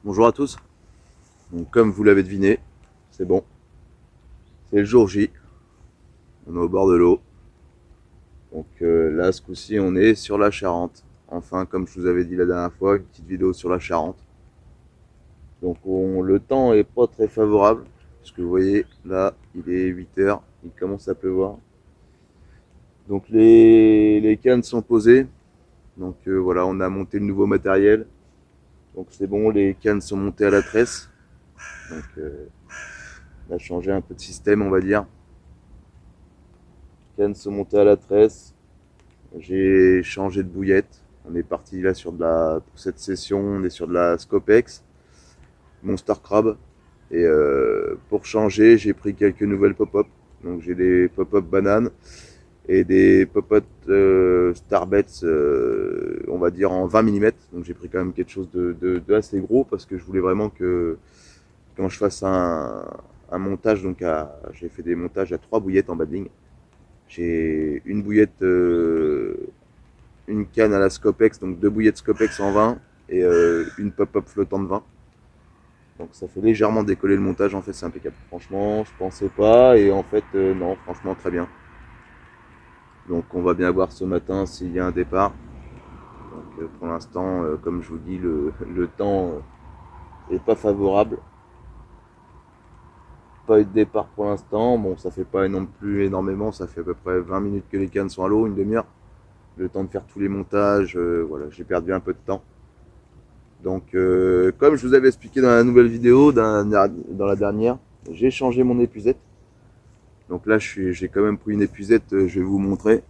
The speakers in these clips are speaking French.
Bonjour à tous. Donc, comme vous l'avez deviné, c'est bon. C'est le jour J. On est au bord de l'eau. Donc là, ce coup-ci, on est sur la Charente. Enfin, comme je vous avais dit la dernière fois, une petite vidéo sur la Charente. Donc le temps est pas très favorable. Puisque vous voyez, là, il est 8 h. Il commence à pleuvoir. Donc les cannes sont posées. Donc voilà, on a monté le nouveau matériel. Donc c'est bon, les cannes sont montées à la tresse. Donc on a changé un peu de système, on va dire. Cannes sont montées à la tresse. J'ai changé de bouillette. On est parti là sur pour cette session, on est sur de la Scopex, Monster Crab. Et pour changer, j'ai pris quelques nouvelles pop-up. Donc j'ai des pop-up bananes et des pop-up Starbets, on va dire en 20 mm. Donc j'ai pris quand même quelque chose de assez gros parce que je voulais vraiment que quand je fasse un montage, donc j'ai fait des montages à 3 bouillettes en bas de ligne. J'ai une bouillette, une canne à la Scopex, donc 2 bouillettes Scopex en 20 et une pop-up flottant de 20. Donc ça fait légèrement décoller le montage, en fait c'est impeccable. Franchement, je pensais pas et en fait non, franchement très bien. Donc on va bien voir ce matin s'il y a un départ. Donc pour l'instant, comme je vous dis, le temps est pas favorable. Pas eu de départ pour l'instant. Bon, ça fait pas non plus énormément, ça fait à peu près 20 minutes que les cannes sont à l'eau, une demi-heure. Le temps de faire tous les montages, voilà, j'ai perdu un peu de temps. Donc, comme je vous avais expliqué dans la nouvelle vidéo, dans la dernière, j'ai changé mon épuisette. Donc là, j'ai quand même pris une épuisette, je vais vous montrer.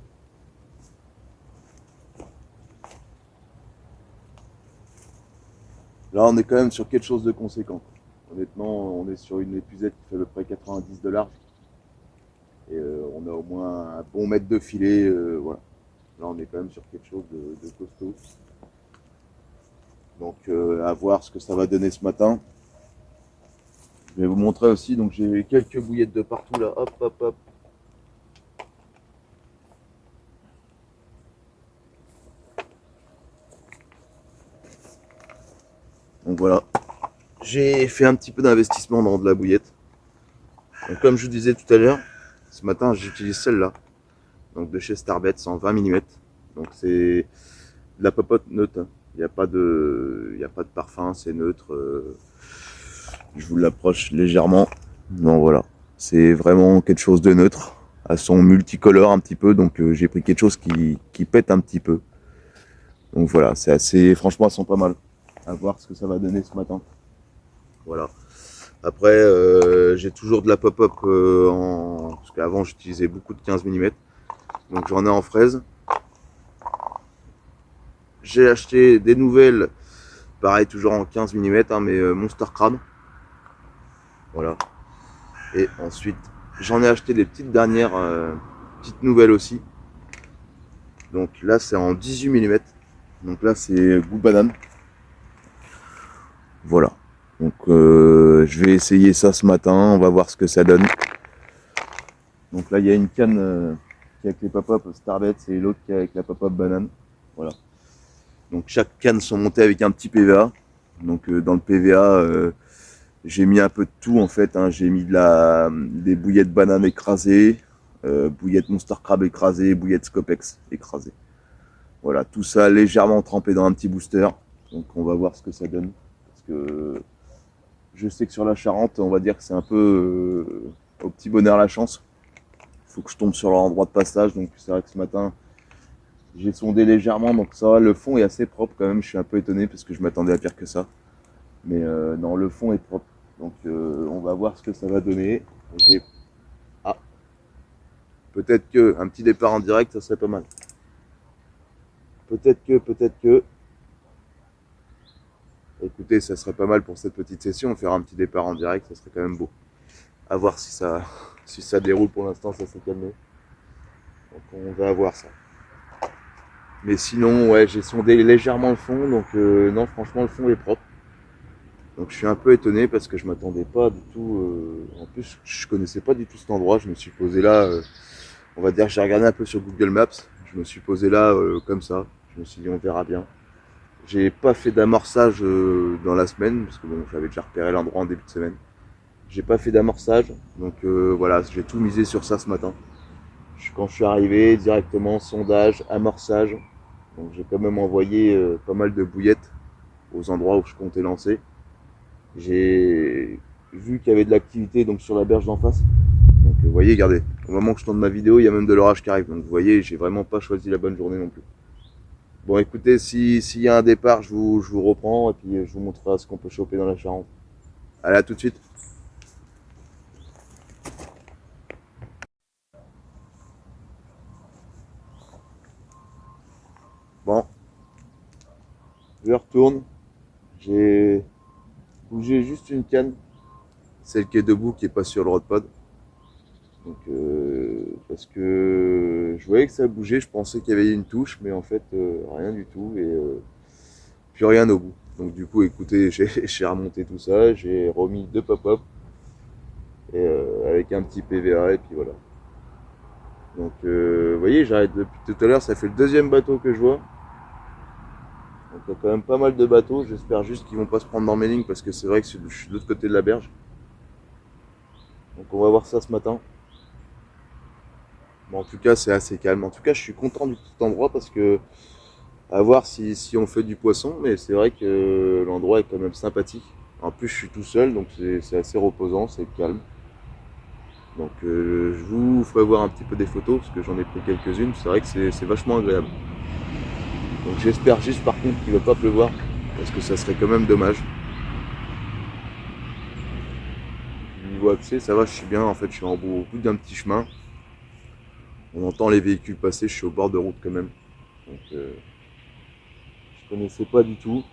Là, on est quand même sur quelque chose de conséquent. Honnêtement, on est sur une épuisette qui fait à peu près 90 de large. Et on a au moins un bon mètre de filet. Voilà. Là, on est quand même sur quelque chose de costaud. Donc, à voir ce que ça va donner ce matin. Je vais vous montrer aussi. Donc, j'ai quelques bouillettes de partout là. Hop, hop, hop. Donc voilà. J'ai fait un petit peu d'investissement dans de la bouillette. Donc, comme je vous disais tout à l'heure, ce matin, j'utilise celle-là. Donc, de chez Starbets en 20 mm. Donc, c'est de la popote neutre. Il n'y a pas de parfum, c'est neutre. Je vous l'approche légèrement. Non, voilà. C'est vraiment quelque chose de neutre. À son multicolore un petit peu. Donc, j'ai pris quelque chose qui pète un petit peu. Donc, voilà. C'est assez. Franchement, elles sont pas mal. À voir ce que ça va donner ce matin. Voilà. Après, j'ai toujours de la pop-up parce qu'avant, j'utilisais beaucoup de 15 mm. Donc, j'en ai en fraise. J'ai acheté des nouvelles, pareil, toujours en 15 mm, hein, mais Monster Crab. Voilà. Et ensuite, j'en ai acheté des petites dernières, petites nouvelles aussi. Donc là, c'est en 18 mm. Donc là, c'est goût banane. Voilà. Donc je vais essayer ça ce matin. On va voir ce que ça donne. Donc là, il y a une canne qui est avec les pop-up Starbets et l'autre qui est avec la pop-up banane. Voilà. Donc chaque canne sont montées avec un petit PVA. Donc dans le PVA, j'ai mis un peu de tout en fait. Hein. J'ai mis des bouillettes banane écrasées, bouillettes Monster Crab écrasées, bouillettes Scopex écrasées. Voilà, tout ça légèrement trempé dans un petit booster. Donc on va voir ce que ça donne. Parce que je sais que sur la Charente, on va dire que c'est un peu au petit bonheur la chance. Il faut que je tombe sur leur endroit de passage. Donc c'est vrai que ce matin, j'ai sondé légèrement. Donc ça va, le fond est assez propre quand même. Je suis un peu étonné parce que je m'attendais à pire que ça. Mais non, le fond est propre. Donc on va voir ce que ça va donner. Ah, peut-être que un petit départ en direct, ça serait pas mal. Peut-être que. Écoutez, ça serait pas mal pour cette petite session. Faire un petit départ en direct, ça serait quand même beau. À voir si ça déroule. Pour l'instant, ça s'est calmé. Donc on va voir ça. Mais sinon, ouais, j'ai sondé légèrement le fond. Donc non, franchement, le fond est propre. Donc je suis un peu étonné parce que je m'attendais pas du tout. En plus, je connaissais pas du tout cet endroit. Je me suis posé là. On va dire, j'ai regardé un peu sur Google Maps. Je me suis posé là comme ça. Je me suis dit, on verra bien. J'ai pas fait d'amorçage dans la semaine, parce que bon, j'avais déjà repéré l'endroit en début de semaine. J'ai pas fait d'amorçage, donc voilà, j'ai tout misé sur ça ce matin. Quand je suis arrivé, directement sondage, amorçage. Donc j'ai quand même envoyé pas mal de bouillettes aux endroits où je comptais lancer. J'ai vu qu'il y avait de l'activité donc sur la berge d'en face. Donc vous voyez, regardez, au moment que je tourne ma vidéo, il y a même de l'orage qui arrive. Donc vous voyez, j'ai vraiment pas choisi la bonne journée non plus. Bon écoutez, s'il y a un départ, je vous reprends et puis je vous montrerai ce qu'on peut choper dans la Charente. Allez, à tout de suite. Bon, je retourne. J'ai bougé juste une canne, celle qui est debout, qui est pas sur le rodpod. Donc, parce que je voyais que ça bougeait, je pensais qu'il y avait une touche, mais en fait, rien du tout, et plus rien au bout. Donc, du coup, écoutez, j'ai remonté tout ça, j'ai remis deux pop-up, et avec un petit PVA, et puis voilà. Donc, vous voyez, j'arrête depuis tout à l'heure, ça fait le deuxième bateau que je vois. Donc, il y a quand même pas mal de bateaux, j'espère juste qu'ils vont pas se prendre dans mes lignes, parce que c'est vrai que je suis de l'autre côté de la berge. Donc, on va voir ça ce matin. Bon, en tout cas, c'est assez calme. En tout cas, je suis content du petit endroit parce que à voir si on fait du poisson, mais c'est vrai que l'endroit est quand même sympathique. En plus, je suis tout seul, donc c'est assez reposant, c'est calme. Donc, je vous ferai voir un petit peu des photos parce que j'en ai pris quelques-unes. C'est vrai que c'est vachement agréable. Donc, j'espère juste par contre qu'il ne va pas pleuvoir parce que ça serait quand même dommage. Niveau accès, ça va, je suis bien. En fait, je suis au bout d'un petit chemin. On entend les véhicules passer, je suis au bord de route quand même. Donc, je connaissais pas du tout.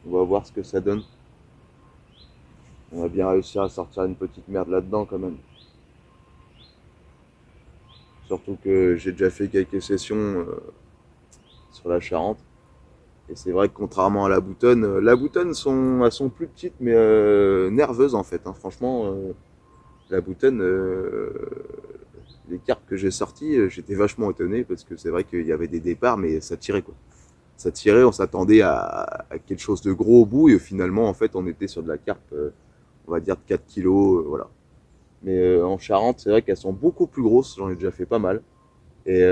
On va voir ce que ça donne. On va bien réussir à sortir une petite merde là-dedans quand même. Surtout que j'ai déjà fait quelques sessions sur la Charente. Et c'est vrai que contrairement à la boutonne elles sont plus petites mais nerveuses en fait. Hein. Franchement, la boutonne, les cartes que j'ai sorties, j'étais vachement étonné parce que c'est vrai qu'il y avait des départs mais ça tirait quoi. Ça tirait, on s'attendait à quelque chose de gros au bout et finalement en fait on était sur de la carpe, on va dire de 4 kilos, voilà. Mais en Charente, c'est vrai qu'elles sont beaucoup plus grosses, j'en ai déjà fait pas mal. Et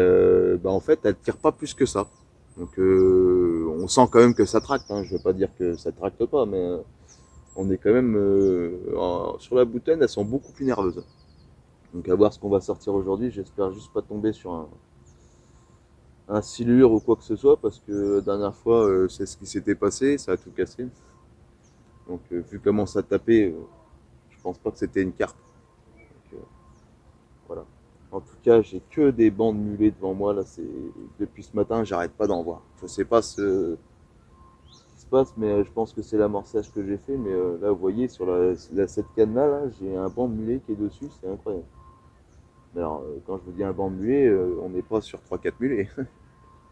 bah, en fait, elles ne tirent pas plus que ça. Donc on sent quand même que ça tracte, hein. Je ne veux pas dire que ça tracte pas, mais on est quand même sur la bouteille, elles sont beaucoup plus nerveuses. Donc à voir ce qu'on va sortir aujourd'hui, j'espère juste pas tomber sur un silure ou quoi que ce soit, parce que la dernière fois, c'est ce qui s'était passé, ça a tout cassé. Donc vu comment ça tapait, je pense pas que c'était une carpe. Donc, voilà. En tout cas, j'ai que des bancs de mulets devant moi. Là, c'est depuis ce matin, j'arrête pas d'en voir. Je sais pas ce qui se passe, mais je pense que c'est l'amorçage que j'ai fait. Mais là, vous voyez, sur cette canne-là, là, j'ai un banc de mulet qui est dessus. C'est incroyable. Mais alors, quand je vous dis un banc de mulet, on n'est pas sur 3-4 mulets.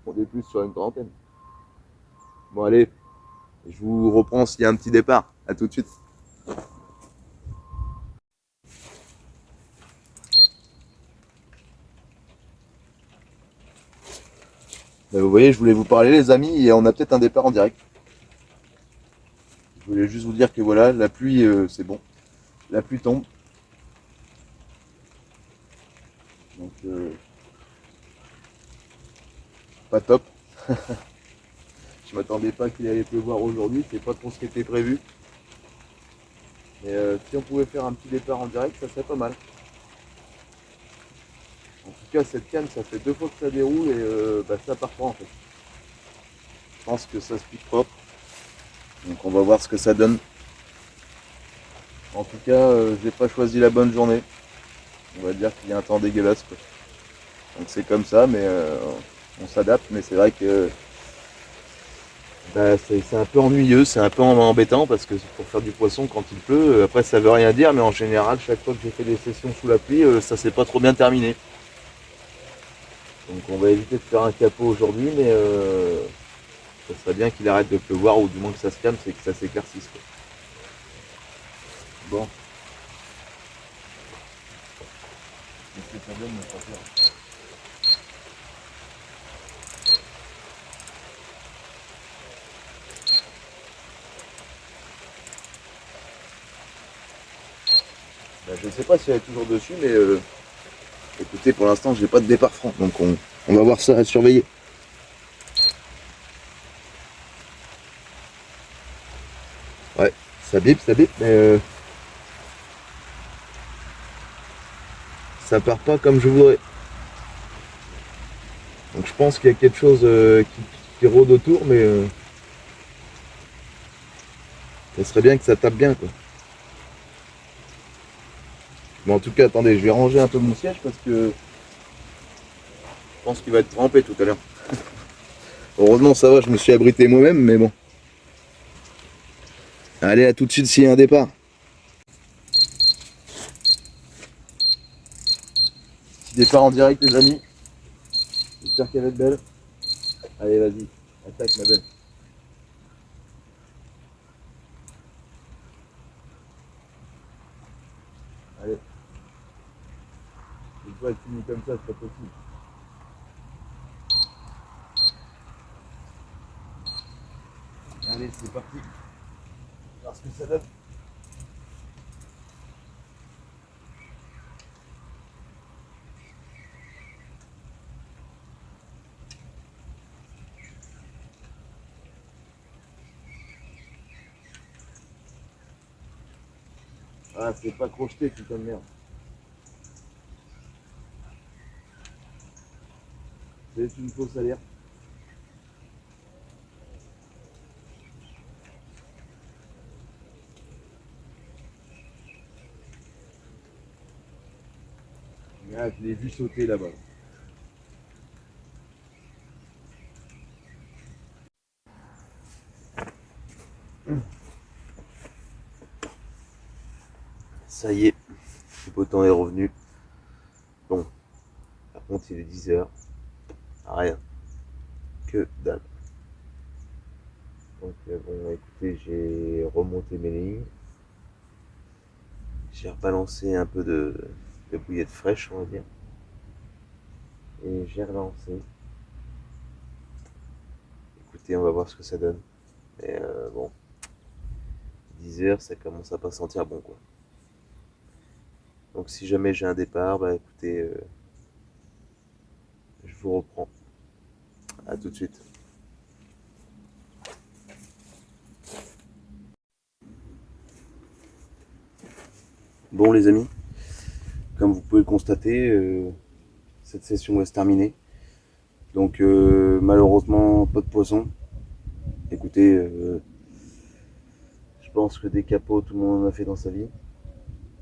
On est plus sur une trentaine. Bon, allez, je vous reprends s'il y a un petit départ. À tout de suite. Vous voyez, je voulais vous parler, les amis, et on a peut-être un départ en direct. Je voulais juste vous dire que voilà, la pluie, c'est bon. La pluie tombe. Donc, pas top. Je m'attendais pas qu'il allait pleuvoir aujourd'hui, c'est pas trop ce qui était prévu. Mais si on pouvait faire un petit départ en direct, ça serait pas mal. En tout cas, cette canne, ça fait 2 fois que ça déroule et bah, ça part pas en fait. Je pense que ça se pique propre. Donc on va voir ce que ça donne. En tout cas, j'ai pas choisi la bonne journée. On va dire qu'il y a un temps dégueulasse, quoi. Donc c'est comme ça, mais on s'adapte. Mais c'est vrai que bah, c'est un peu ennuyeux, c'est un peu embêtant parce que pour faire du poisson quand il pleut, après ça veut rien dire, mais en général, chaque fois que j'ai fait des sessions sous la pluie, ça s'est pas trop bien terminé. Donc on va éviter de faire un capot aujourd'hui, mais ça serait bien qu'il arrête de pleuvoir ou du moins que ça se calme, c'est que ça s'éclaircisse. Bon. Qu'est-ce que ça donne, mon frère? Je ne sais pas si elle est toujours dessus, mais écoutez, pour l'instant, j'ai pas de départ franc, donc on va voir ça à surveiller. Ouais, ça bip, mais ça part pas comme je voudrais. Donc je pense qu'il y a quelque chose qui rôde autour, mais ça serait bien que ça tape bien, quoi. Bon, en tout cas, attendez, je vais ranger un peu mon siège parce que je pense qu'il va être trempé tout à l'heure. Heureusement, ça va, je me suis abrité moi-même, mais bon. Allez, à tout de suite s'il y a un départ. Petit départ en direct, les amis. J'espère qu'elle va être belle. Allez, vas-y, attaque, ma belle. Allez. Une fois elle finit comme ça, c'est pas possible. Allez, c'est parti. On va voir ce que ça donne. Ah, c'est pas crocheté, putain de merde. C'est une fausse alerte. Ah, je l'ai vu sauter là-bas. Ça y est, le beau temps est revenu. Bon, par contre, il est 10 h. Rien. Que dalle. Donc, bon, écoutez, j'ai remonté mes lignes. J'ai rebalancé un peu de bouillette fraîche, on va dire. Et j'ai relancé. Écoutez, on va voir ce que ça donne. Mais bon, 10 h, ça commence à pas sentir bon, quoi. Donc si jamais j'ai un départ, bah écoutez, je vous reprends. À tout de suite. Bon les amis, comme vous pouvez le constater, cette session va se terminer. Donc malheureusement pas de poisson. Écoutez, je pense que des capots tout le monde en a fait dans sa vie.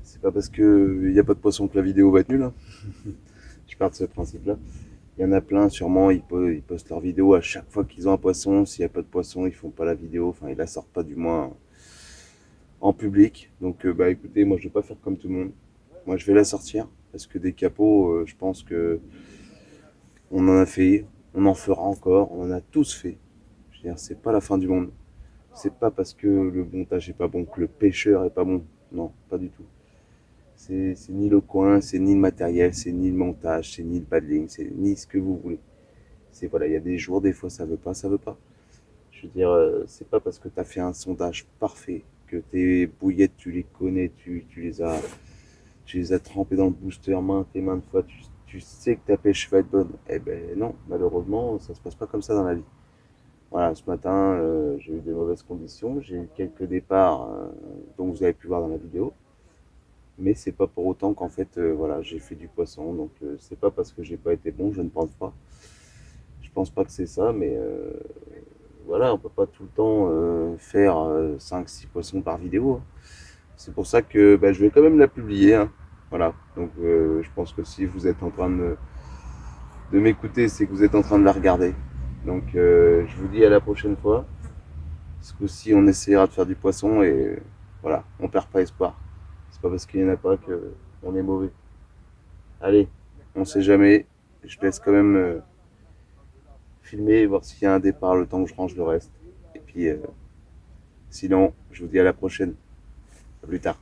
C'est pas parce qu'il n'y a pas de poisson que la vidéo va être nulle, hein. Je pars de ce principe-là. Il y en a plein, sûrement, ils postent leur vidéo à chaque fois qu'ils ont un poisson. S'il n'y a pas de poisson, ils font pas la vidéo. Enfin, ils la sortent pas du moins en public. Donc, bah écoutez, moi je vais pas faire comme tout le monde. Moi je vais la sortir parce que des capots, je pense que on en a fait, on en fera encore, on en a tous fait. Je veux dire, c'est pas la fin du monde. C'est pas parce que le montage est pas bon que le pêcheur est pas bon. Non, pas du tout. C'est ni le coin, c'est ni le matériel, c'est ni le montage, c'est ni le paddling, c'est ni ce que vous voulez. C'est voilà, il y a des jours, des fois ça veut pas, ça veut pas. Je veux dire, c'est pas parce que tu as fait un sondage parfait, que tes bouillettes, tu les connais, tu les as trempées dans le booster maintes et maintes fois, tu sais que ta pêche va être bonne. Eh ben non, malheureusement, ça se passe pas comme ça dans la vie. Voilà, ce matin, j'ai eu des mauvaises conditions, j'ai eu quelques départs, dont vous avez pu voir dans la vidéo, mais c'est pas pour autant qu'en fait, voilà, j'ai fait du poisson, donc c'est pas parce que j'ai pas été bon, je ne pense pas. Je pense pas que c'est ça, mais voilà, on peut pas tout le temps faire 5-6 poissons par vidéo, hein. C'est pour ça que bah, je vais quand même la publier, hein. Voilà, donc je pense que si vous êtes en train de m'écouter, c'est que vous êtes en train de la regarder. Donc je vous dis à la prochaine fois. Ce coup-ci, on essaiera de faire du poisson et voilà, on perd pas espoir. C'est pas parce qu'il n'y en a pas que on est mauvais. Allez, on sait jamais. Je laisse quand même filmer et voir s'il y a un départ le temps que je range le reste. Et puis sinon, je vous dis à la prochaine. À plus tard.